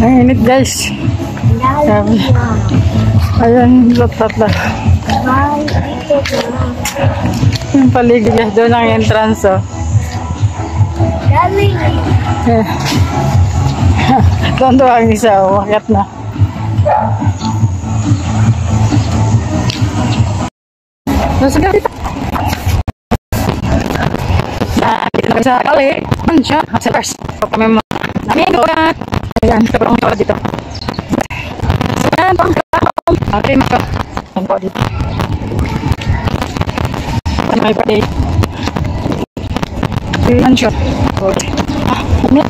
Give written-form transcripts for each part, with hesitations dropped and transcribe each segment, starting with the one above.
Ang init guys. Sabi. Ayan, latat-lat. Yung paligid guys, doon ang entrance oh. Doon doon ang isa, wakat na. Nasa dito. Dito na sa kali. Ano siya? Sa first. Pag kami mga namin ko yan. Ayan, kaparang siya dito. Ayan, pang-kakakong. Okay, maka. Ayan po dito. Ayan, may party. Ayan siya. Okay. Ayan.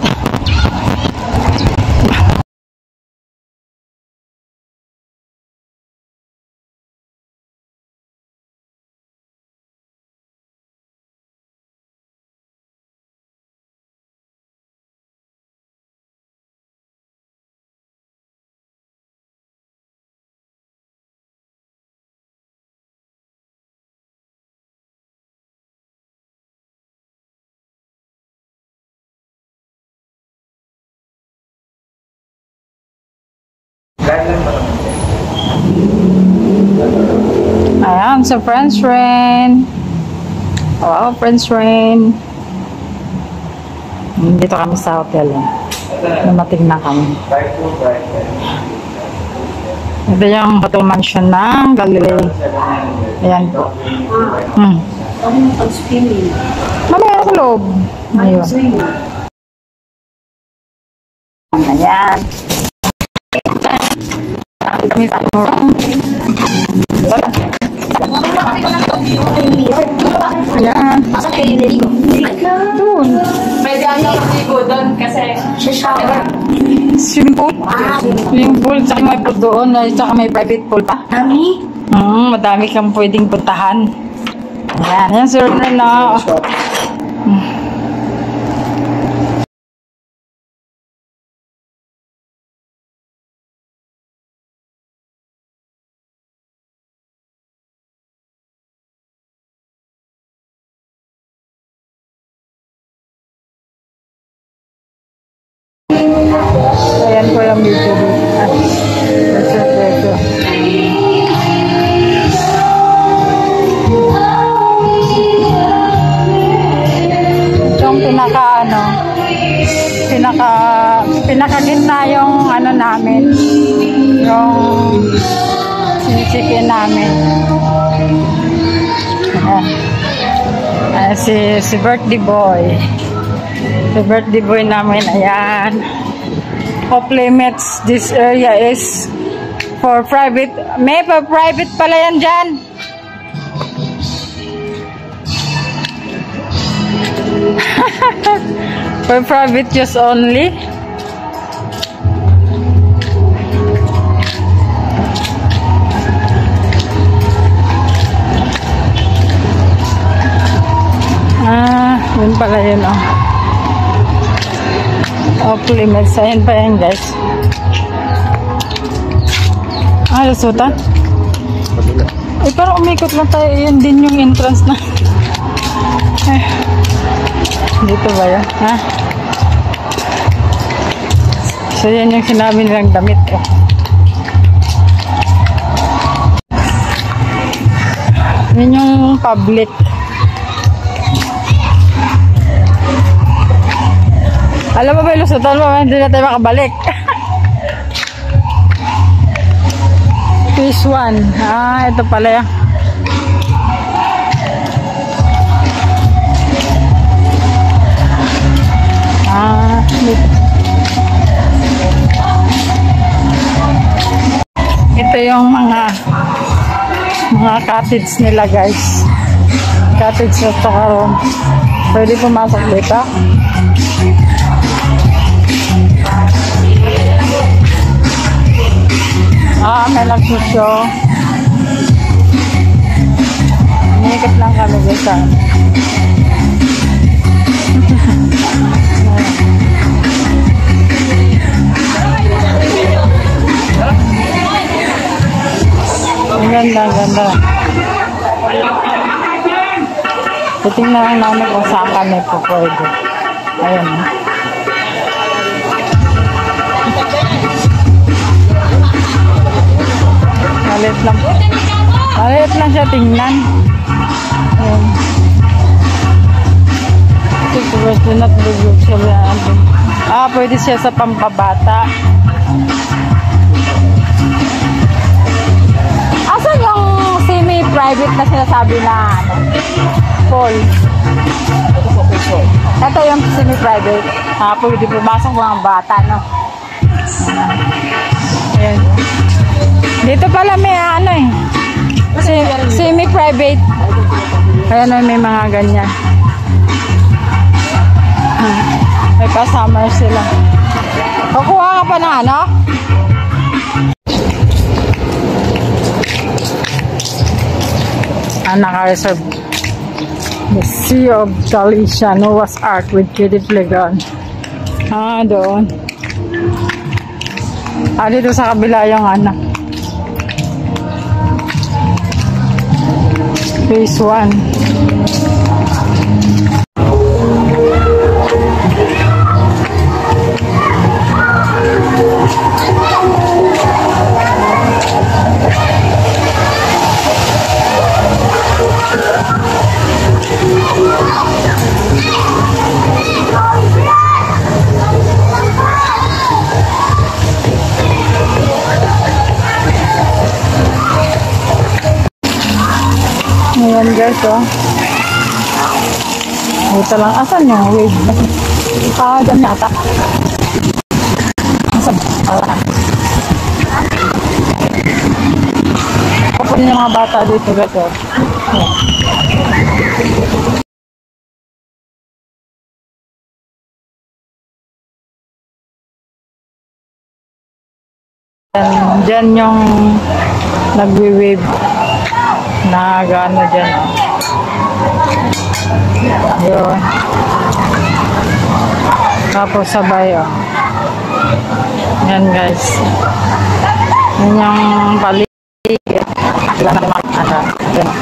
Ayan, sa French Rain. Wow, French Rain. Dito kami sa hotel. Namating na kami. Ito yung hotel mansion ng Galilei. Ayan po. Mamaya sa loob. Ayun. Ayan. Kami sa room. Ayan. Doon. Pwede ako maligo doon kasi shower. Swimming pool? Swimming pool. Tsaka may pool doon. Tsaka may private pool pa. Mami? Madami kang pwedeng puntahan. Ayan. Ayan, sir na. Ayan po yung video dito. Itong pinaka-gitna yung ano namin, yung sinichikin namin. Ayan. Si birthday boy. The birthday boy namin, ayan. Off limits, this area is for private. May pa private pala yan dyan. For private use only. Yun pala yun oh. Off limits. Ayan pa yan guys. Lusutan? Parang umikot lang tayo. Yun din yung entrance na. Dito ba yan? Ha? So yan yung sinabi nilang damit oh. Yan yung public. Alam mo ba yung lusutan mo? Hindi na tayo makabalik. Fish 1. Ito pala yan. Ito yung mga cottage nila guys. Cottage at saka room. Pwede pumasok dito. May nag-show. Inikot lang kami dito. Ang ganda. Titingnan lang namin kung saan kami po pwede. Ayan. Maliit lang. Maliit lang siya tingnan. Ayan. Siguro not bugog siya. Pwede siya sa pampabata. Asan yung semi-private na sinasabi na Paul? Ito yung semi-private. Pwede pumasok mga bata, no? Ayan. Dito pala may semi-private. Ayan na may mga ganyan. May pa-summer sila. Kukuha ka pa na ano? Naka-reserve. The Sea of Galicia, Noah's Ark with Kitty Playground. Doon. Dito sa kabila yung Phase 1. Ayan guys, ito lang. Asan yung wave? Dyan yata. Asan? Kapag yung mga bata dito guys, Dyan yung nagwi-wave na gano dyan. Ayun. Tapos sabay yan guys. Yan yung paligid. Yan.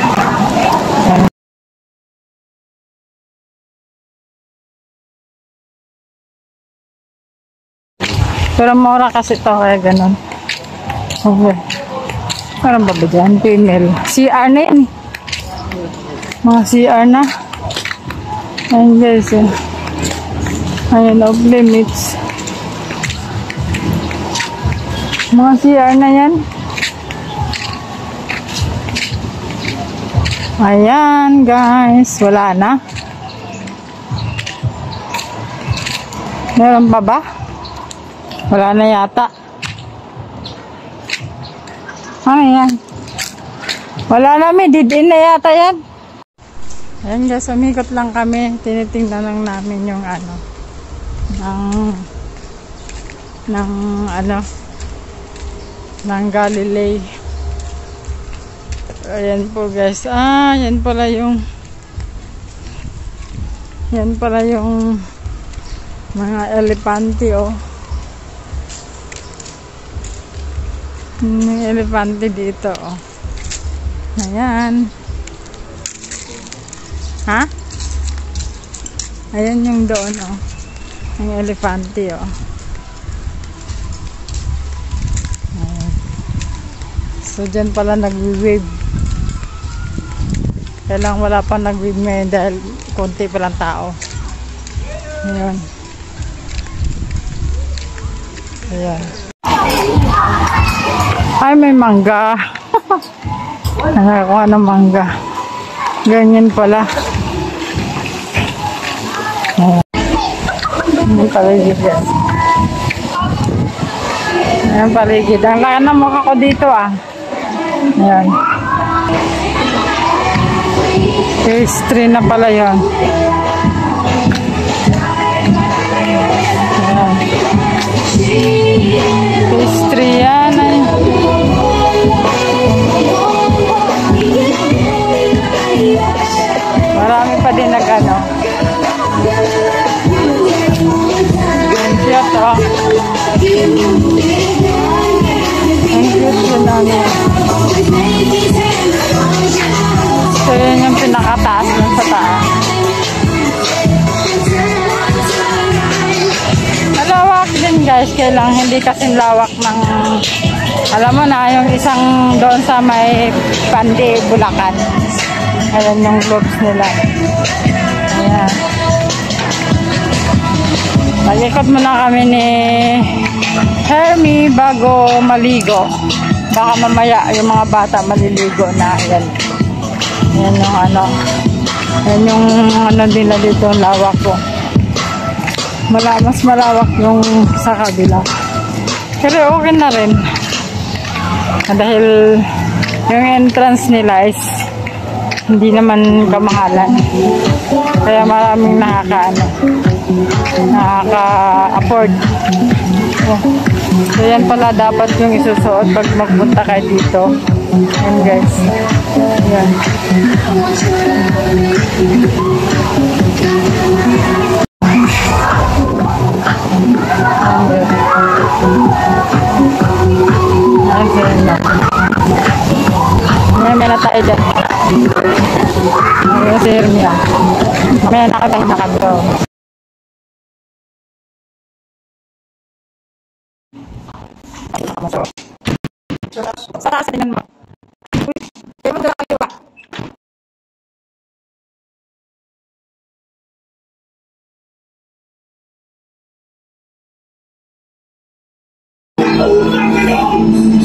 Pero mura kasi ito kaya ganun. Okay. Parang ba dyan? Female. CR na yan. Mga CR na. Ayan guys. Ayan, off limits. Mga CR na yan. Ayan guys. Wala na. Meron pa ba? Wala na yata. Yan. Wala namin, did-in na yata yan. Ayan guys, umikot lang kami. Tinitingnan lang namin yung ng Galilee. Ayan po guys. Yan pala yung mga elepante May elepante dito Ayan. Ayan yung doon ang elepante Ayan. So dyan pala nag-wave. Kailang wala pa nag-wave ngayon dahil konti palang tao. Ayan. Ayan. Ay, may mangga. Nakakuha ng mangga. Ganyan pala. Hindi paligid yan. Ayan paligid. Ang laki ng mukha ko dito Ayan. Phase 3 na pala yan. Ayan. Phase 3 yan. Marami pa din nag-ano. Ang cute Ang cute yun So yun yung pinakataas nun sa taas. Malawak din guys. Kailang hindi kasing lawak ng Alam mo na, yung isang doon sa may Pandi, Bulacan. Ayan yung globes nila. Ayan. Nag-ikot muna kami ni Hermie bago maligo. Baka mamaya yung mga bata maliligo na. Ayan. Ayan yung ano. Ayan yung ano nila dito, lawak ko. Mas malawak yung sa kabila. Pero okay na rin. Dahil yung entrance nila is hindi naman kamahalan. Kaya maraming nakaka-afford. So yan pala dapat yung isusuot pag magpunta kayo dito. Yan guys. Yan. May na tayo dyan. May si Hermia. May nakatahin na kami. Sa taas tingnan mo. Kaya mo kayo ba? Oh my God!